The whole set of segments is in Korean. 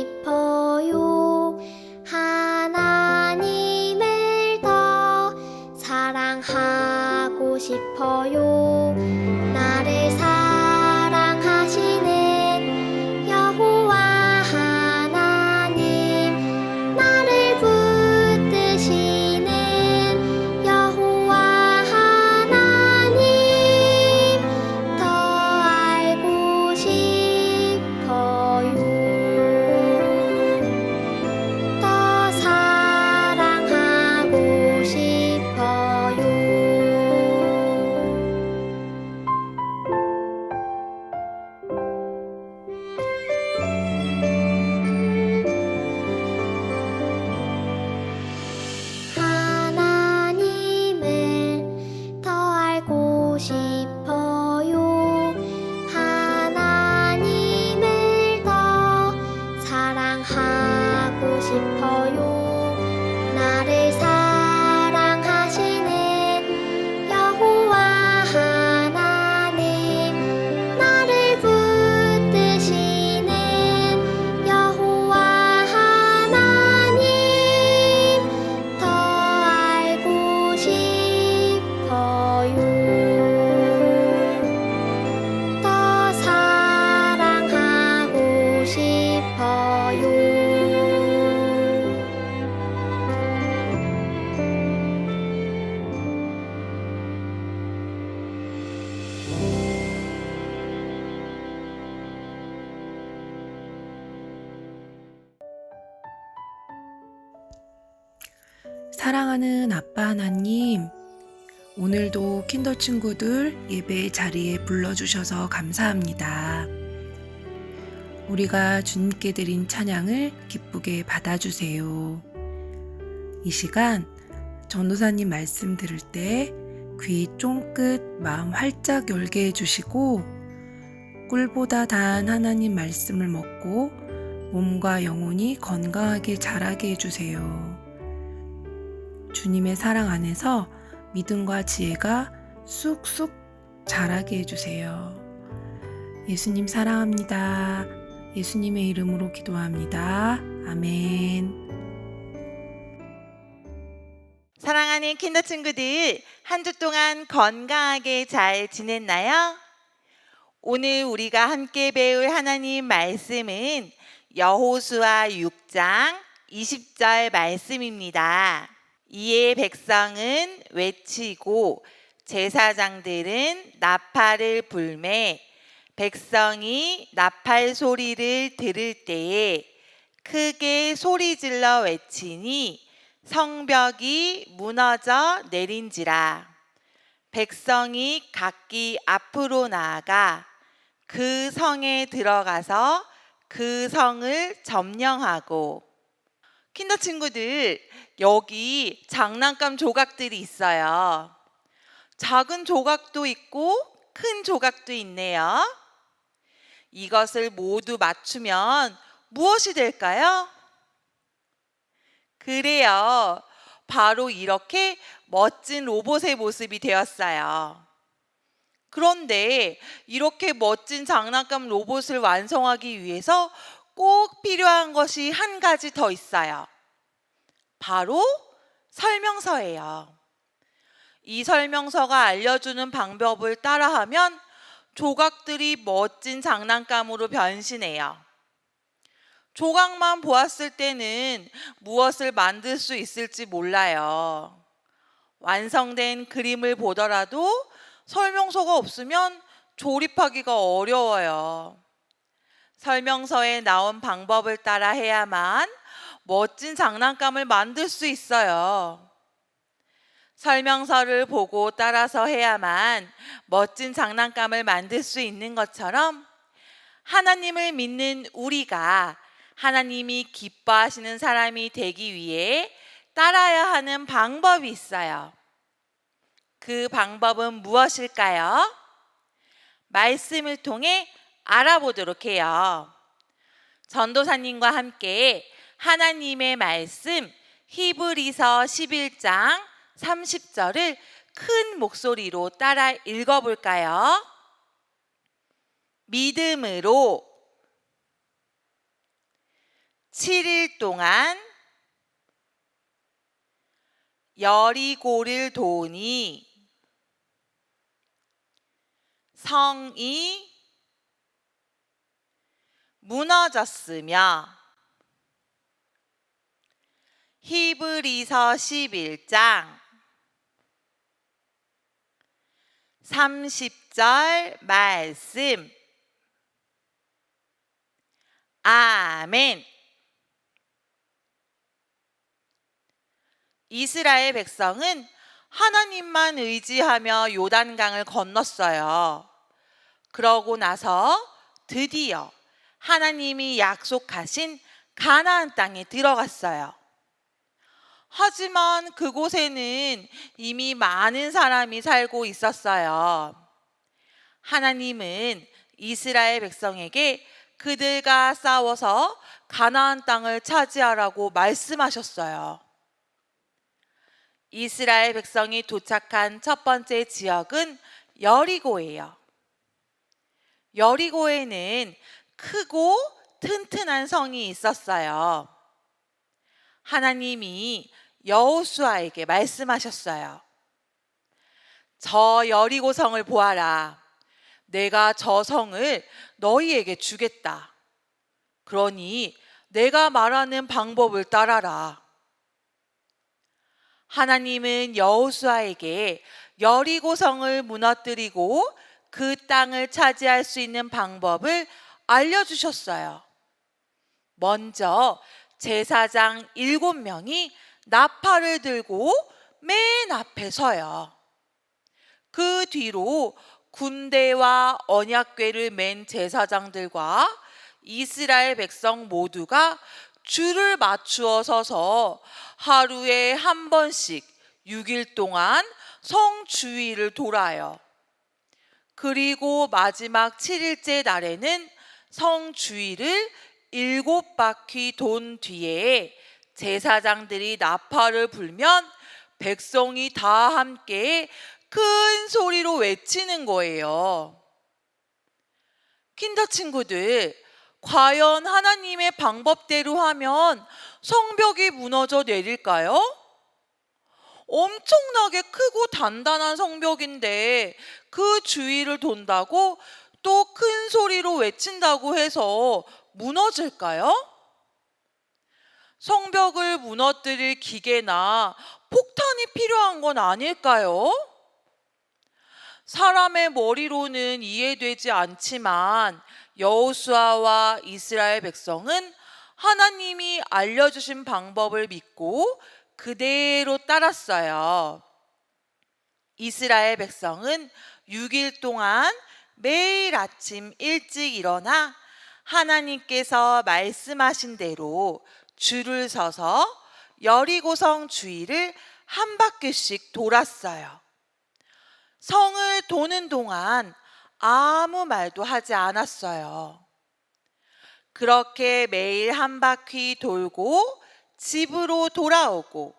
싶어요. 하나님을 더 사랑하고 싶어요. 나를 사랑하시는 여호와 하나님, 나를 붙드시는 여호와 하나님, 더 알고 싶어요. 더 사랑하고 싶어요. 하나님을 더 알고 싶어요. 하나님을 더 사랑하고 싶어요. 나를 사랑하시는 여호와 하나님, 나를 붙드시는 여호와 하나님, 더 알고 싶어요. 더 사랑하고 싶어요. 사랑하는 아빠 하나님, 오늘도 킨더 친구들 예배 자리에 불러주셔서 감사합니다. 우리가 주님께 드린 찬양을 기쁘게 받아주세요. 이 시간 전도사님 말씀 들을 때 귀 쫑긋 마음 활짝 열게 해주시고, 꿀보다 단 하나님 말씀을 먹고 몸과 영혼이 건강하게 자라게 해주세요. 주님의 사랑 안에서 믿음과 지혜가 쑥쑥 자라게 해주세요. 예수님 사랑합니다. 예수님의 이름으로 기도합니다. 아멘. 사랑하는 킨더 친구들, 한 주 동안 건강하게 잘 지냈나요? 오늘 우리가 함께 배울 하나님 말씀은 여호수아 6장 20절 말씀입니다. 이에 백성은 외치고 제사장들은 나팔을 불매 백성이 나팔 소리를 들을 때에 크게 소리질러 외치니 성벽이 무너져 내린지라. 백성이 각기 앞으로 나아가 그 성에 들어가서 그 성을 점령하고. 킨더 친구들, 여기 장난감 조각들이 있어요. 작은 조각도 있고 큰 조각도 있네요. 이것을 모두 맞추면 무엇이 될까요? 그래요. 바로 이렇게 멋진 로봇의 모습이 되었어요. 그런데 이렇게 멋진 장난감 로봇을 완성하기 위해서 꼭 필요한 것이 한 가지 더 있어요. 바로 설명서예요. 이 설명서가 알려주는 방법을 따라하면 조각들이 멋진 장난감으로 변신해요. 조각만 보았을 때는 무엇을 만들 수 있을지 몰라요. 완성된 그림을 보더라도 설명서가 없으면 조립하기가 어려워요. 설명서에 나온 방법을 따라 해야만 멋진 장난감을 만들 수 있어요. 설명서를 보고 따라서 해야만 멋진 장난감을 만들 수 있는 것처럼, 하나님을 믿는 우리가 하나님이 기뻐하시는 사람이 되기 위해 따라야 하는 방법이 있어요. 그 방법은 무엇일까요? 말씀을 통해 알아보도록 해요. 전도사님과 함께 하나님의 말씀 히브리서 11장 30절을 큰 목소리로 따라 읽어볼까요? 믿음으로 7일 동안 여리고를 도니 성이 무너졌으며 히브리서 11장 30절 말씀. 아멘. 이스라엘 백성은 하나님만 의지하며 요단강을 건넜어요. 그러고 나서 드디어 하나님이 약속하신 가나안 땅에 들어갔어요. 하지만 그곳에는 이미 많은 사람이 살고 있었어요. 하나님은 이스라엘 백성에게 그들과 싸워서 가나안 땅을 차지하라고 말씀하셨어요. 이스라엘 백성이 도착한 첫 번째 지역은 여리고예요. 여리고에는 크고 튼튼한 성이 있었어요. 하나님이 여호수아에게 말씀하셨어요. 저 여리고 성을 보아라. 내가 저 성을 너희에게 주겠다. 그러니 내가 말하는 방법을 따라라. 하나님은 여호수아에게 여리고 성을 무너뜨리고 그 땅을 차지할 수 있는 방법을 알려주셨어요. 먼저 제사장 7명이 나팔을 들고 맨 앞에 서요. 그 뒤로 군대와 언약궤를 맨 제사장들과 이스라엘 백성 모두가 줄을 맞추어 서서 하루에 한 번씩 6일 동안 성 주위를 돌아요. 그리고 마지막 7일째 날에는 성 주위를 7바퀴 돈 뒤에 제사장들이 나팔을 불면 백성이 다 함께 큰 소리로 외치는 거예요. 킨더 친구들, 과연 하나님의 방법대로 하면 성벽이 무너져 내릴까요? 엄청나게 크고 단단한 성벽인데 그 주위를 돈다고 또 큰 소리로 외친다고 해서 무너질까요? 성벽을 무너뜨릴 기계나 폭탄이 필요한 건 아닐까요? 사람의 머리로는 이해되지 않지만 여호수아와 이스라엘 백성은 하나님이 알려주신 방법을 믿고 그대로 따랐어요. 이스라엘 백성은 6일 동안 매일 아침 일찍 일어나 하나님께서 말씀하신 대로 줄을 서서 여리고성 주위를 한 바퀴씩 돌았어요. 성을 도는 동안 아무 말도 하지 않았어요. 그렇게 매일 한 바퀴 돌고 집으로 돌아오고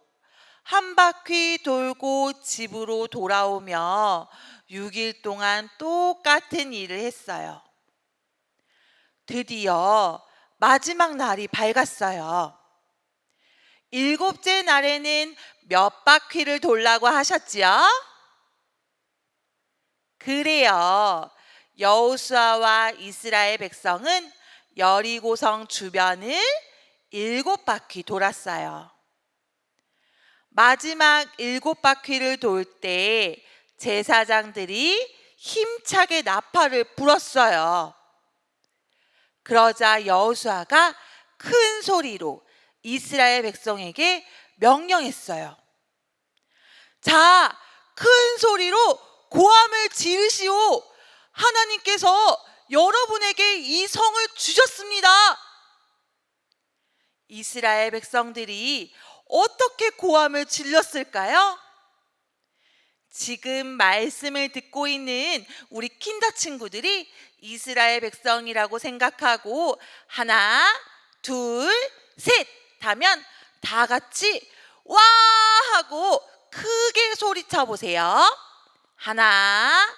한 바퀴 돌고 집으로 돌아오며 6일 동안 똑같은 일을 했어요. 드디어 마지막 날이 밝았어요. 7째 날에는 몇 바퀴를 돌라고 하셨지요? 그래요. 여호수아와 이스라엘 백성은 여리고성 주변을 7바퀴 돌았어요. 마지막 7바퀴를 돌 때 제사장들이 힘차게 나팔을 불었어요. 그러자 여호수아가 큰 소리로 이스라엘 백성에게 명령했어요. 자, 큰 소리로 고함을 지르시오. 하나님께서 여러분에게 이 성을 주셨습니다. 이스라엘 백성들이 어떻게 고함을 질렀을까요? 지금 말씀을 듣고 있는 우리 킨더 친구들이 이스라엘 백성이라고 생각하고 하나, 둘, 셋 하면 다 같이 와 하고 크게 소리쳐 보세요. 하나,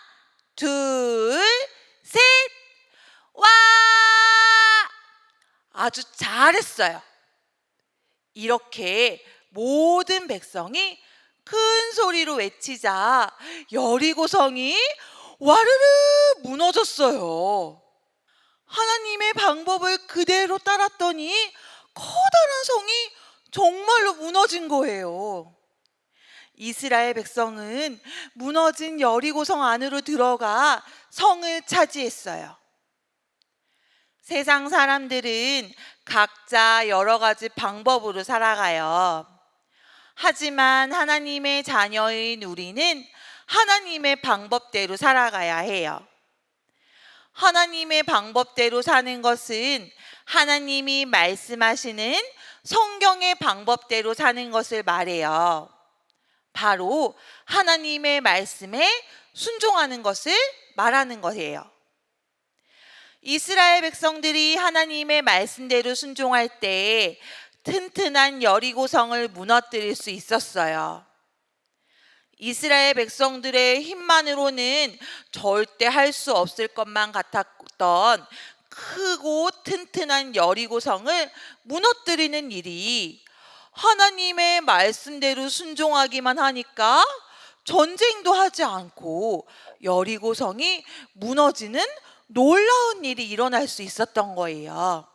둘, 셋, 와! 아주 잘했어요. 이렇게 모든 백성이 큰 소리로 외치자 여리고성이 와르르 무너졌어요. 하나님의 방법을 그대로 따랐더니 커다란 성이 정말로 무너진 거예요. 이스라엘 백성은 무너진 여리고성 안으로 들어가 성을 차지했어요. 세상 사람들은 각자 여러 가지 방법으로 살아가요. 하지만 하나님의 자녀인 우리는 하나님의 방법대로 살아가야 해요. 하나님의 방법대로 사는 것은 하나님이 말씀하시는 성경의 방법대로 사는 것을 말해요. 바로 하나님의 말씀에 순종하는 것을 말하는 것이에요. 이스라엘 백성들이 하나님의 말씀대로 순종할 때 튼튼한 여리고성을 무너뜨릴 수 있었어요. 이스라엘 백성들의 힘만으로는 절대 할 수 없을 것만 같았던 크고 튼튼한 여리고성을 무너뜨리는 일이 하나님의 말씀대로 순종하기만 하니까 전쟁도 하지 않고 여리고성이 무너지는 놀라운 일이 일어날 수 있었던 거예요.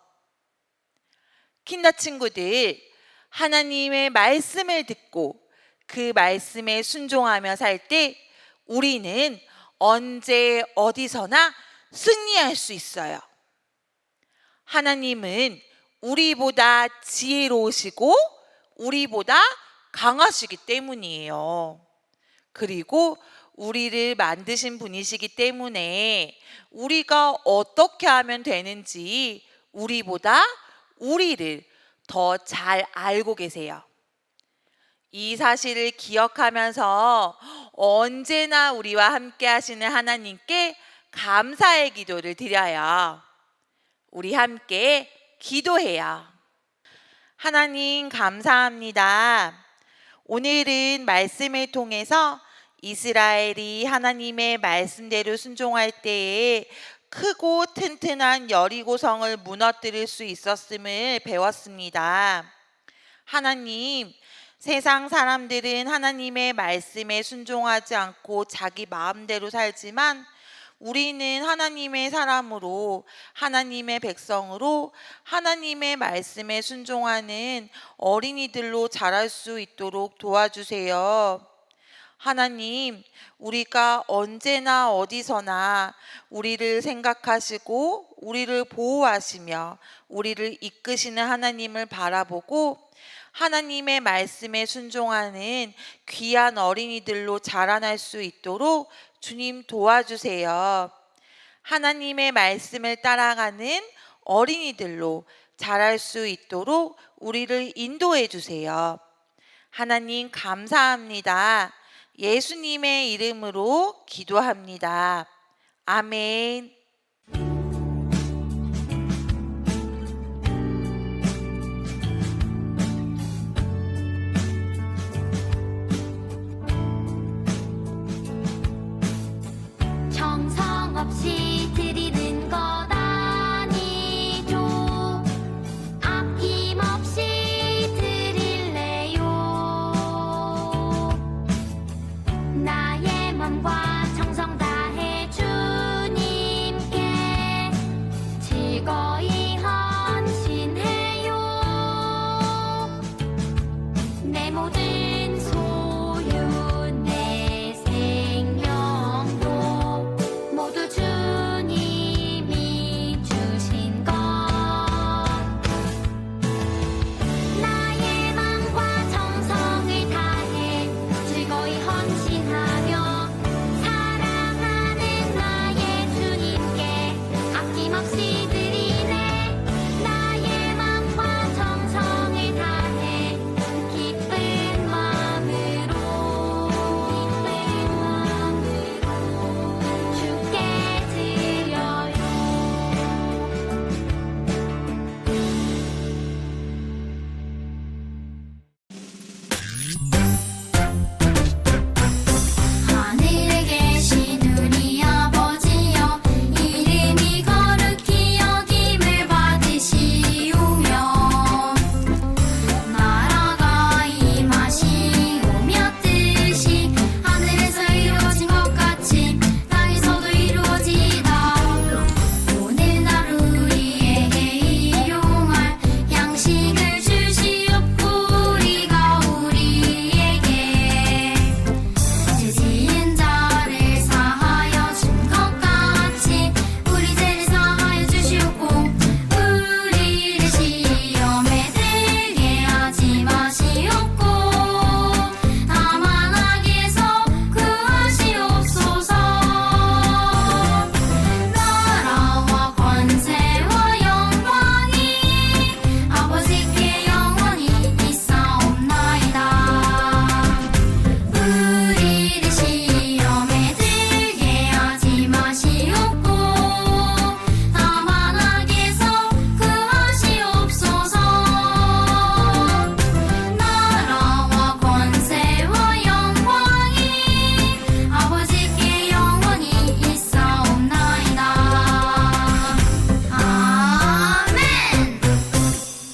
킨더 친구들, 하나님의 말씀을 듣고 그 말씀에 순종하며 살 때 우리는 언제 어디서나 승리할 수 있어요. 하나님은 우리보다 지혜로우시고 우리보다 강하시기 때문이에요. 그리고 우리를 만드신 분이시기 때문에 우리가 어떻게 하면 되는지 우리보다 우리를 더 잘 알고 계세요. 이 사실을 기억하면서 언제나 우리와 함께 하시는 하나님께 감사의 기도를 드려요. 우리 함께 기도해요. 하나님 감사합니다. 오늘은 말씀을 통해서 이스라엘이 하나님의 말씀대로 순종할 때에 크고 튼튼한 여리고성을 무너뜨릴 수 있었음을 배웠습니다. 하나님, 세상 사람들은 하나님의 말씀에 순종하지 않고 자기 마음대로 살지만 우리는 하나님의 사람으로 하나님의 백성으로 하나님의 말씀에 순종하는 어린이들로 자랄 수 있도록 도와주세요. 하나님, 우리가 언제나 어디서나 우리를 생각하시고 우리를 보호하시며 우리를 이끄시는 하나님을 바라보고 하나님의 말씀에 순종하는 귀한 어린이들로 자라날 수 있도록 주님 도와주세요. 하나님의 말씀을 따라가는 어린이들로 자랄 수 있도록 우리를 인도해 주세요. 하나님 감사합니다. 예수님의 이름으로 기도합니다. 아멘.